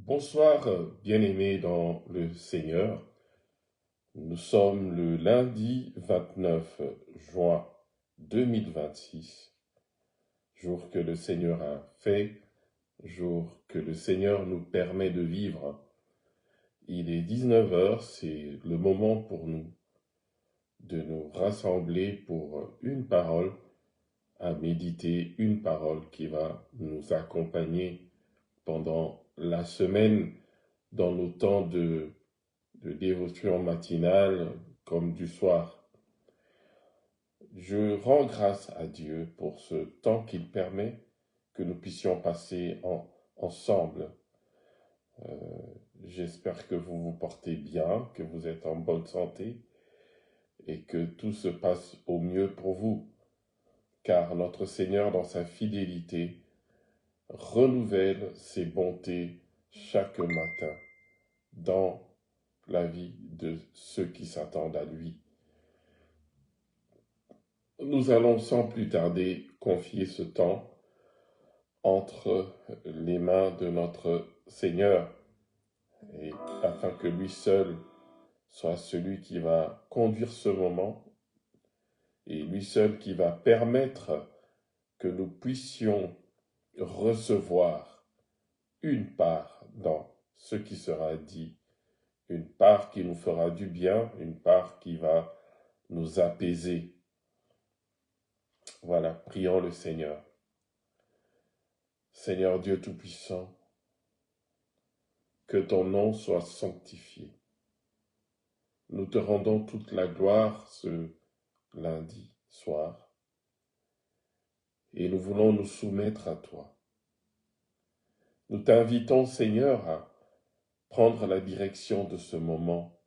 Bonsoir, bien-aimés dans le Seigneur. Nous sommes le lundi 29 juin 2026, jour que le Seigneur a fait, jour que le Seigneur nous permet de vivre. Il est 19 heures, c'est le moment pour nous de nous rassembler pour une parole, à méditer une parole qui va nous accompagner pendant la semaine dans nos temps de dévotion matinale comme du soir. Je rends grâce à Dieu pour ce temps qu'il permet que nous puissions passer ensemble. J'espère que vous vous portez bien, que vous êtes en bonne santé et que tout se passe au mieux pour vous, car notre Seigneur, dans sa fidélité, renouvelle ses bontés chaque matin dans la vie de ceux qui s'attendent à lui. Nous allons sans plus tarder confier ce temps entre les mains de notre Seigneur, et afin que lui seul soit celui qui va conduire ce moment, et lui seul qui va permettre que nous puissions recevoir une part dans ce qui sera dit, une part qui nous fera du bien, une part qui va nous apaiser. Voilà, prions le Seigneur. Seigneur Dieu Tout-Puissant, que ton nom soit sanctifié. Nous te rendons toute la gloire ce lundi soir et nous voulons nous soumettre à toi. Nous t'invitons, Seigneur, à prendre la direction de ce moment,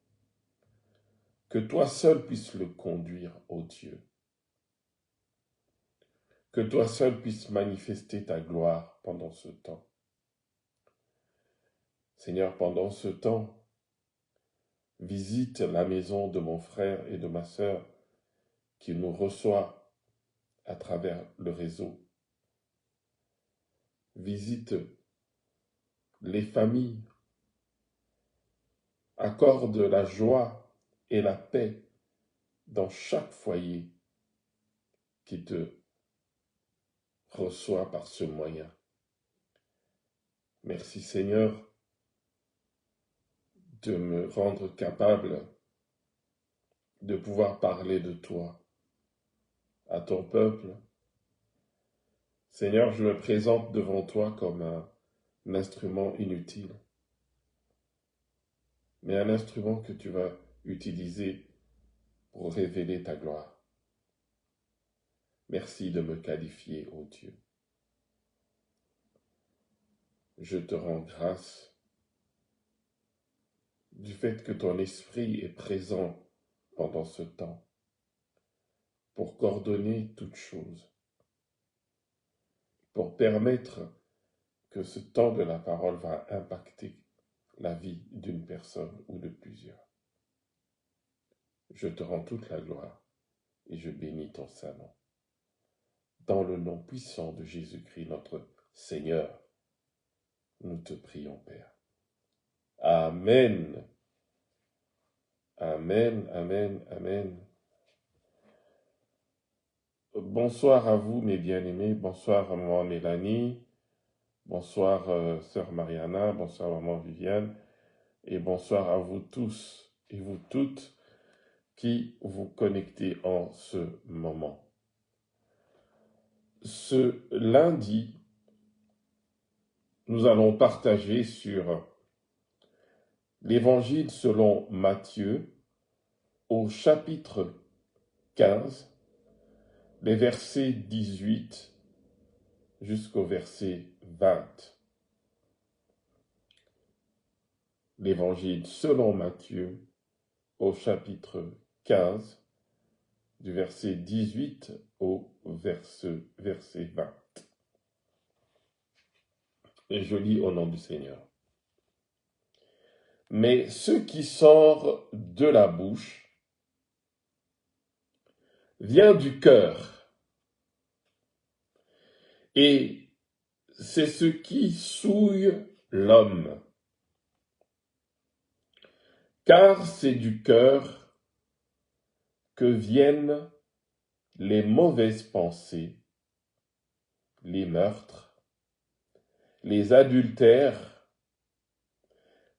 que toi seul puisses le conduire, ô Dieu, que toi seul puisses manifester ta gloire pendant ce temps. Seigneur, pendant ce temps, visite la maison de mon frère et de ma sœur qui nous reçoit à travers le réseau. Visite les familles, accorde la joie et la paix dans chaque foyer qui te reçoit par ce moyen. Merci Seigneur de me rendre capable de pouvoir parler de toi à ton peuple. Seigneur, je me présente devant toi comme un instrument inutile, mais un instrument que tu vas utiliser pour révéler ta gloire. Merci de me qualifier, ô Dieu. Je te rends grâce du fait que ton esprit est présent pendant ce temps pour coordonner toutes choses, pour permettre que ce temps de la parole va impacter la vie d'une personne ou de plusieurs. Je te rends toute la gloire et je bénis ton saint nom. Dans le nom puissant de Jésus-Christ, notre Seigneur, nous te prions, Père. Amen. Amen, amen, amen. Bonsoir à vous, mes bien-aimés. Bonsoir à maman Mélanie. Bonsoir, sœur Mariana. Bonsoir, maman Viviane. Et bonsoir à vous tous et vous toutes qui vous connectez en ce moment. Ce lundi, nous allons partager sur l'Évangile selon Matthieu, au chapitre 15, les versets 18 jusqu'au verset 20. L'Évangile selon Matthieu, au chapitre 15, du verset 18 au verset 20. Et je lis au nom du Seigneur. Mais ce qui sort de la bouche vient du cœur, et c'est ce qui souille l'homme. car c'est du cœur que viennent les mauvaises pensées, les meurtres, les adultères,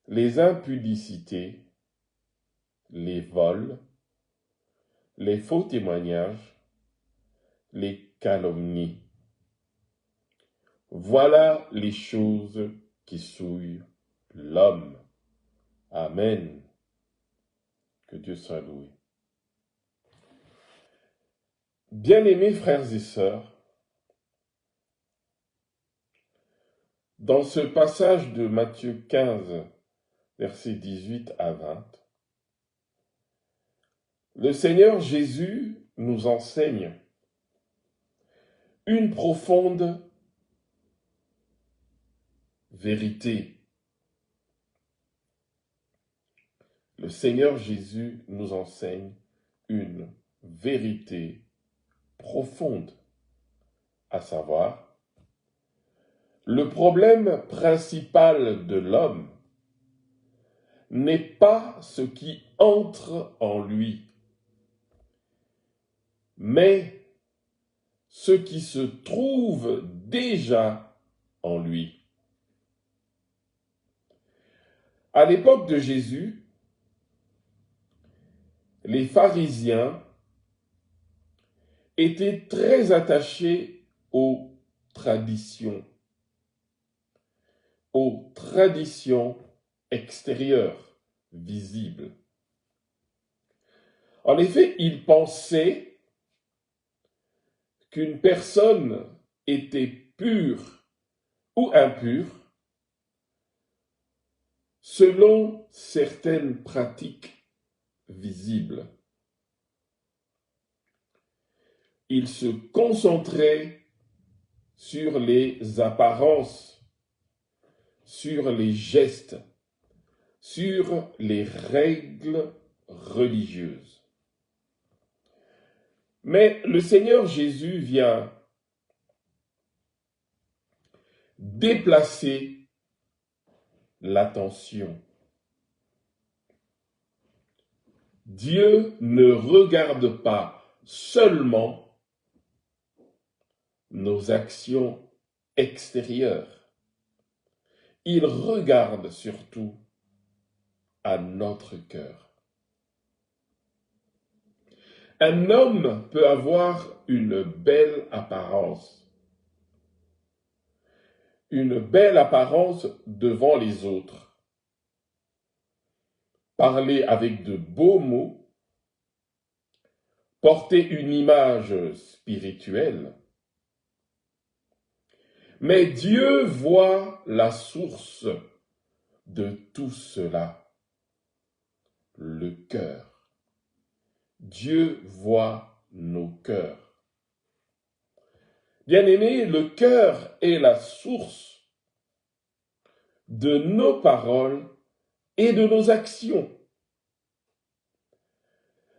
les impudicités, les vols, les faux témoignages, les calomnies. Voilà les choses qui souillent l'homme. Amen. Que Dieu soit loué. Bien-aimés frères et sœurs, dans ce passage de Matthieu 15, versets 18 à 20, le Seigneur Jésus nous enseigne une profonde vérité. Le Seigneur Jésus nous enseigne une vérité profonde, à savoir, le problème principal de l'homme n'est pas ce qui entre en lui, mais ce qui se trouve déjà en lui. À l'époque de Jésus, les pharisiens étaient très attachés aux traditions extérieures, visibles. En effet, ils pensaient qu'une personne était pure ou impure selon certaines pratiques visibles. Ils se concentraient sur les apparences, sur les gestes, sur les règles religieuses. Mais le Seigneur Jésus vient déplacer l'attention. Dieu ne regarde pas seulement nos actions extérieures. Il regarde surtout à notre cœur. Un homme peut avoir une belle apparence devant les autres, parler avec de beaux mots, porter une image spirituelle, mais Dieu voit la source de tout cela, le cœur. Dieu voit nos cœurs. Bien-aimés, le cœur est la source de nos paroles et de nos actions.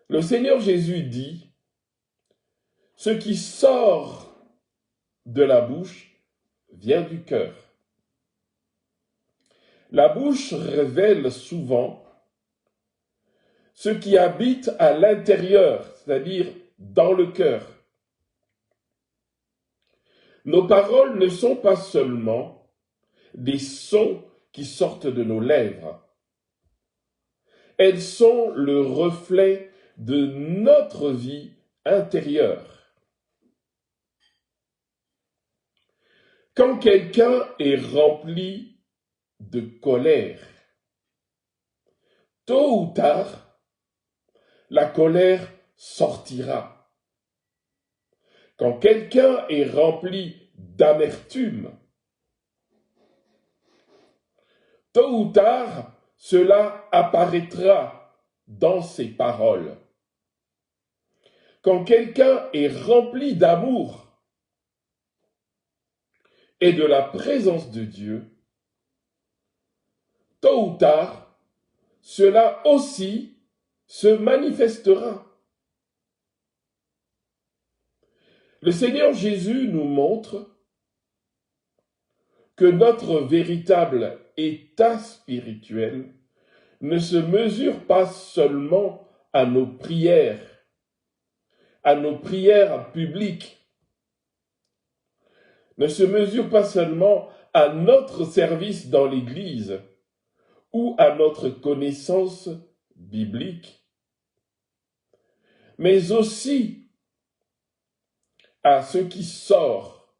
Le Seigneur Jésus dit, ce qui sort de la bouche vient du cœur. La bouche révèle souvent ce qui habite à l'intérieur, c'est-à-dire dans le cœur. Nos paroles ne sont pas seulement des sons qui sortent de nos lèvres. Elles sont le reflet de notre vie intérieure. Quand quelqu'un est rempli de colère, tôt ou tard, la colère sortira. Quand quelqu'un est rempli d'amertume, tôt ou tard, cela apparaîtra dans ses paroles. Quand quelqu'un est rempli d'amour et de la présence de Dieu, tôt ou tard, cela aussi se manifestera. Le Seigneur Jésus nous montre que notre véritable état spirituel ne se mesure pas seulement à nos prières publiques, ne se mesure pas seulement à notre service dans l'Église ou à notre connaissance biblique, mais aussi à ce qui sort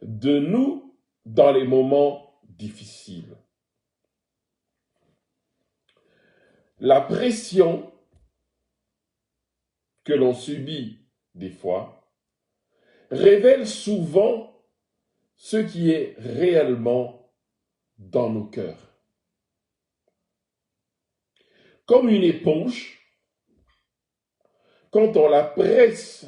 de nous dans les moments difficiles. La pression que l'on subit des fois révèle souvent ce qui est réellement dans nos cœurs. Comme une éponge, quand on la presse,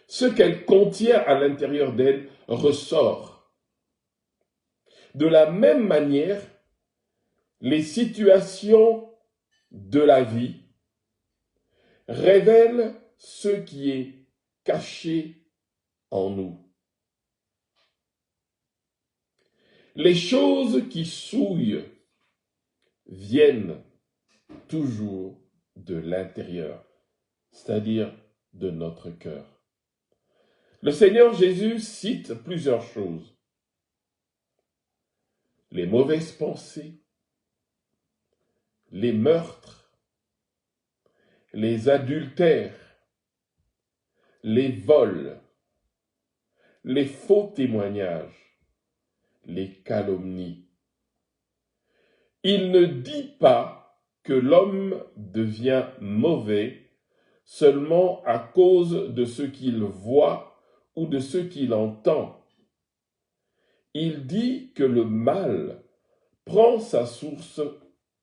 ce qu'elle contient à l'intérieur d'elle ressort. De la même manière, les situations de la vie révèlent ce qui est caché en nous. Les choses qui souillent viennent toujours de l'intérieur, c'est-à-dire de notre cœur. Le Seigneur Jésus cite plusieurs choses. Les mauvaises pensées, les meurtres, les adultères, les vols, les faux témoignages, les calomnies. Il ne dit pas que l'homme devient mauvais seulement à cause de ce qu'il voit ou de ce qu'il entend. Il dit que le mal prend sa source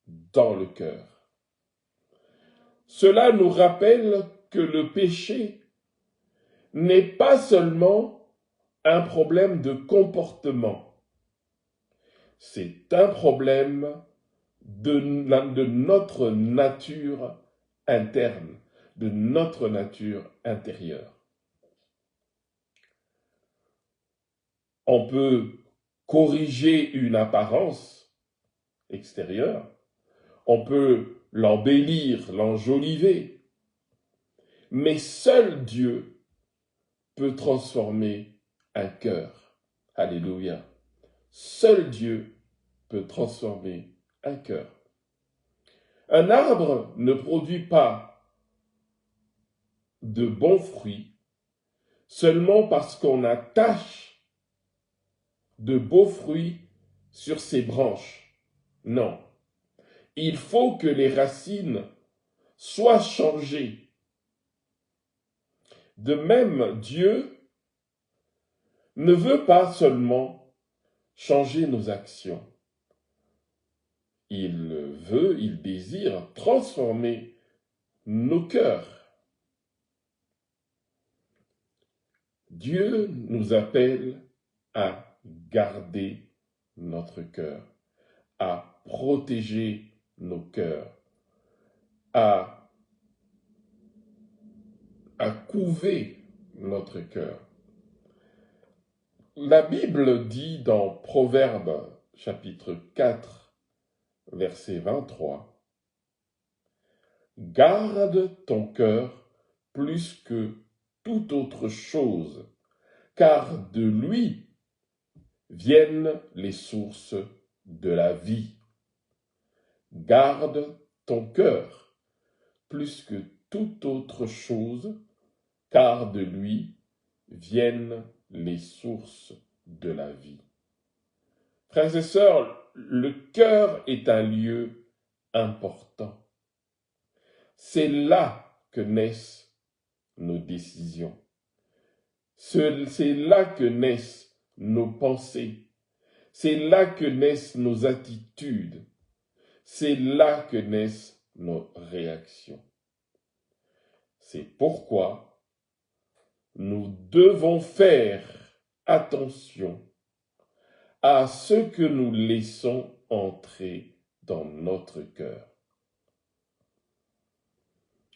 dans le cœur. Cela nous rappelle que le péché n'est pas seulement un problème de comportement, c'est un problème de notre nature interne, de notre nature intérieure. On peut corriger une apparence extérieure, on peut l'embellir, l'enjoliver, mais seul Dieu peut transformer un cœur. Alléluia. Seul Dieu peut transformer un cœur. Un arbre ne produit pas de bons fruits seulement parce qu'on attache de beaux fruits sur ses branches. Non. Il faut que les racines soient changées. De même, Dieu ne veut pas seulement changer nos actions. Il désire transformer nos cœurs. Dieu nous appelle à garder notre cœur, à protéger nos cœurs, à couver notre cœur. La Bible dit dans Proverbes chapitre 4, verset 23, « Garde ton cœur plus que toute autre chose, car de lui viennent les sources de la vie. » Garde ton cœur plus que toute autre chose, car de lui viennent les sources de la vie. Frères et sœurs, le cœur est un lieu important. C'est là que naissent nos décisions. C'est là que naissent nos pensées. C'est là que naissent nos attitudes. C'est là que naissent nos réactions. C'est pourquoi nous devons faire attention à ce que nous laissons entrer dans notre cœur.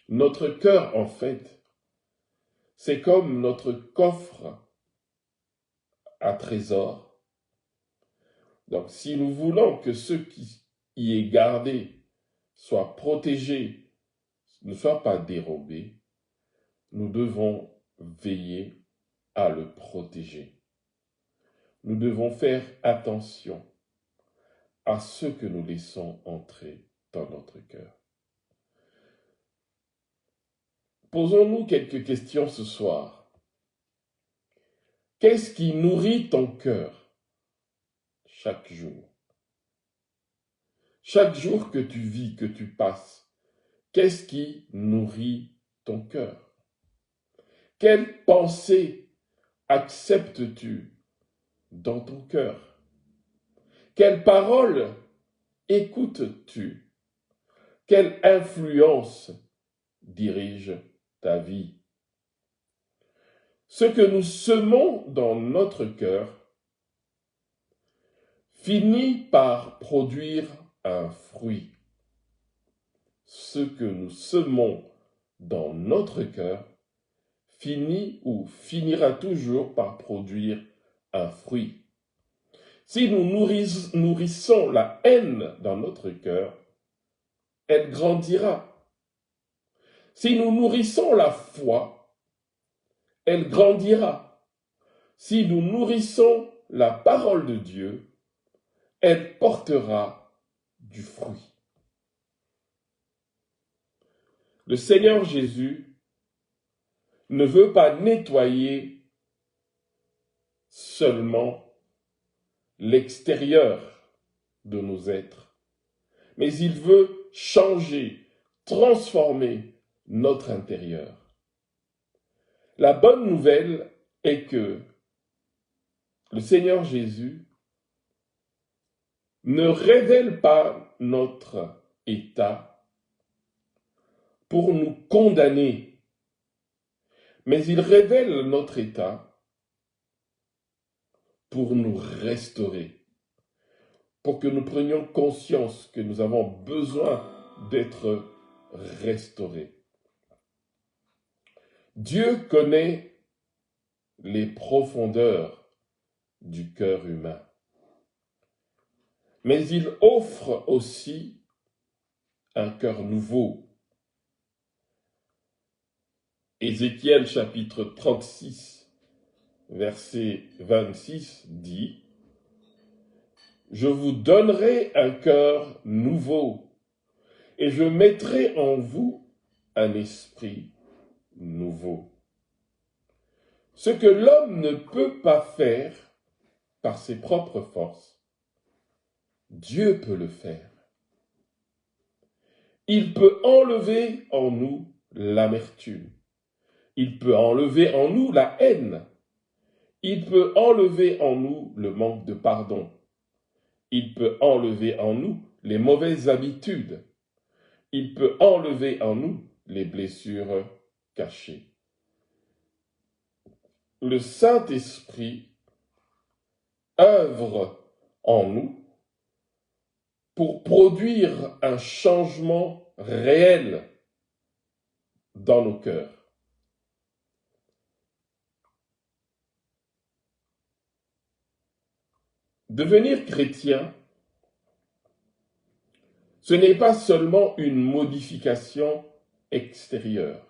Notre cœur, en fait, c'est comme notre coffre à trésors Donc, si nous voulons que ce qui y est gardé soit protégé, ne soit pas dérobé, nous devons veiller à le protéger. Nous devons faire attention à ce que nous laissons entrer dans notre cœur. Posons-nous quelques questions ce soir. Qu'est-ce qui nourrit ton cœur chaque jour? Chaque jour que tu vis, que tu passes, qu'est-ce qui nourrit ton cœur? Quelle pensée acceptes-tu dans ton cœur? Quelle parole écoutes-tu? Quelle influence dirige ta vie? Ce que nous semons dans notre cœur finit par produire un fruit. Ce que nous semons dans notre cœur finit ou finira toujours par produire un fruit. Si nous nourrissons la haine dans notre cœur, elle grandira. Si nous nourrissons la foi, elle grandira. Si nous nourrissons la parole de Dieu, elle portera du fruit. Le Seigneur Jésus ne veut pas nettoyer seulement l'extérieur de nos êtres, mais il veut changer, transformer notre intérieur. La bonne nouvelle est que le Seigneur Jésus ne révèle pas notre état pour nous condamner, mais il révèle notre état pour nous restaurer, pour que nous prenions conscience que nous avons besoin d'être restaurés. Dieu connaît les profondeurs du cœur humain, mais il offre aussi un cœur nouveau. Ézéchiel chapitre 36, verset 26 dit « Je vous donnerai un cœur nouveau, et je mettrai en vous un esprit nouveau. » Ce que l'homme ne peut pas faire par ses propres forces, Dieu peut le faire. Il peut enlever en nous l'amertume. Il peut enlever en nous la haine. Il peut enlever en nous le manque de pardon. Il peut enlever en nous les mauvaises habitudes. Il peut enlever en nous les blessures cachées. Le Saint-Esprit œuvre en nous pour produire un changement réel dans nos cœurs. Devenir chrétien, ce n'est pas seulement une modification extérieure,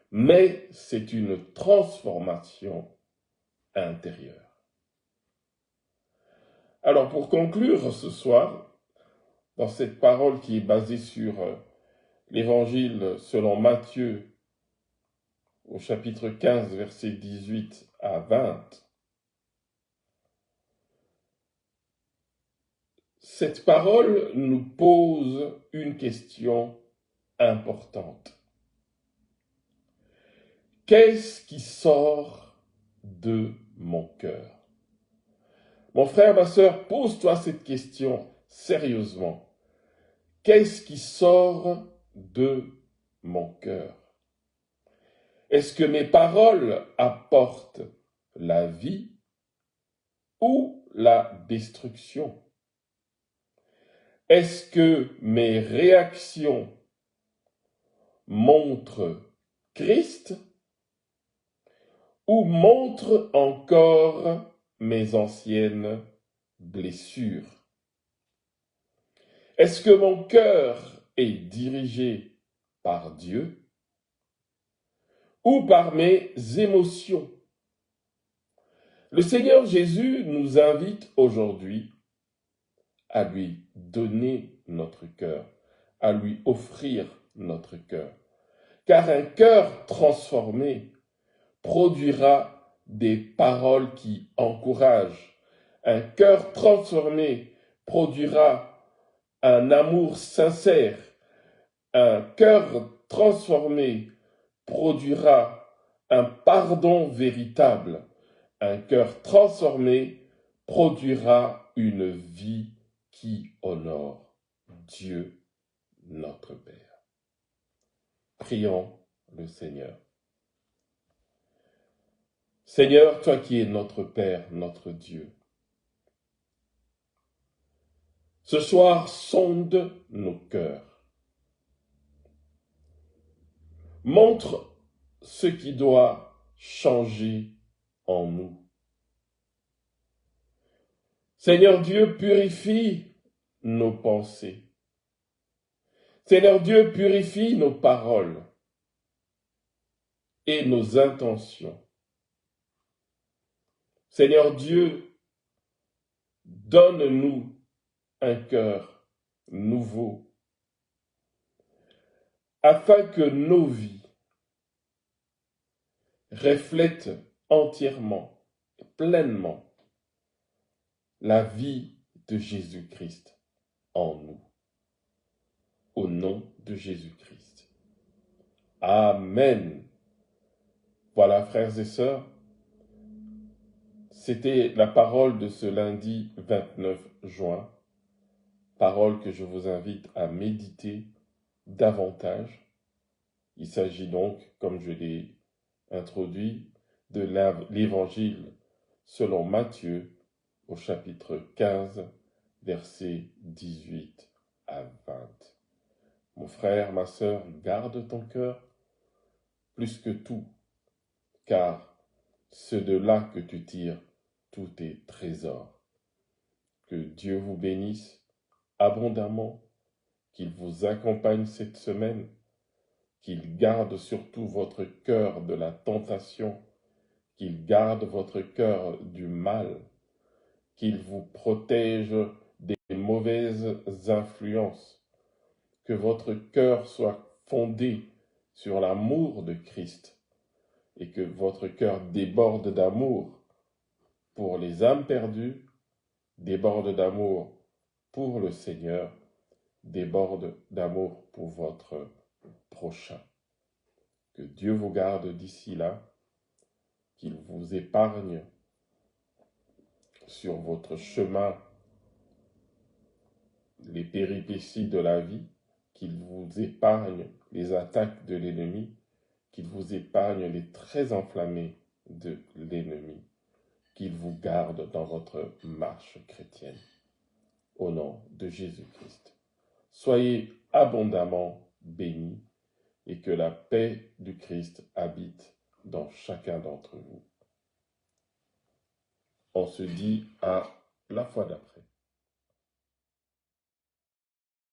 mais c'est une transformation intérieure. Alors pour conclure ce soir, dans cette parole qui est basée sur l'Évangile selon Matthieu, au chapitre 15, versets 18 à 20, cette parole nous pose une question importante. Qu'est-ce qui sort de mon cœur? Mon frère, ma sœur, pose-toi cette question sérieusement. Qu'est-ce qui sort de mon cœur? Est-ce que mes paroles apportent la vie ou la destruction? Est-ce que mes réactions montrent Christ ou montrent encore mes anciennes blessures? Est-ce que mon cœur est dirigé par Dieu ou par mes émotions? Le Seigneur Jésus nous invite aujourd'hui à lui donner notre cœur, à lui offrir notre cœur. Car un cœur transformé produira des paroles qui encouragent. Un cœur transformé produira un amour sincère. Un cœur transformé produira un pardon véritable. Un cœur transformé produira une vie qui honore Dieu, notre Père. Prions le Seigneur. Seigneur, toi qui es notre Père, notre Dieu, ce soir sonde nos cœurs. Montre ce qui doit changer en nous. Seigneur Dieu, purifie nos pensées. Seigneur Dieu, purifie nos paroles et nos intentions. Seigneur Dieu, donne-nous un cœur nouveau, afin que nos vies reflètent entièrement et pleinement la vie de Jésus-Christ en nous. Au nom de Jésus-Christ. Amen. Voilà, frères et sœurs, c'était la parole de ce lundi 29 juin, parole que je vous invite à méditer davantage. Il s'agit donc, comme je l'ai introduit, de l'Évangile selon Matthieu au chapitre 15, versets 18 à 20. Mon frère, ma sœur, garde ton cœur plus que tout, car c'est de là que tu tires tous tes trésors. Que Dieu vous bénisse abondamment, qu'il vous accompagne cette semaine, qu'il garde surtout votre cœur de la tentation, qu'il garde votre cœur du mal, qu'il vous protège des mauvaises influences, que votre cœur soit fondé sur l'amour de Christ et que votre cœur déborde d'amour pour les âmes perdues, déborde d'amour pour le Seigneur, déborde d'amour pour votre prochain. Que Dieu vous garde d'ici là, qu'il vous épargne sur votre chemin les péripéties de la vie, qu'il vous épargne les attaques de l'ennemi, qu'il vous épargne les traits enflammés de l'ennemi, qu'il vous garde dans votre marche chrétienne. Au nom de Jésus-Christ. Soyez abondamment bénis et que la paix du Christ habite dans chacun d'entre vous. On se dit à la fois d'après.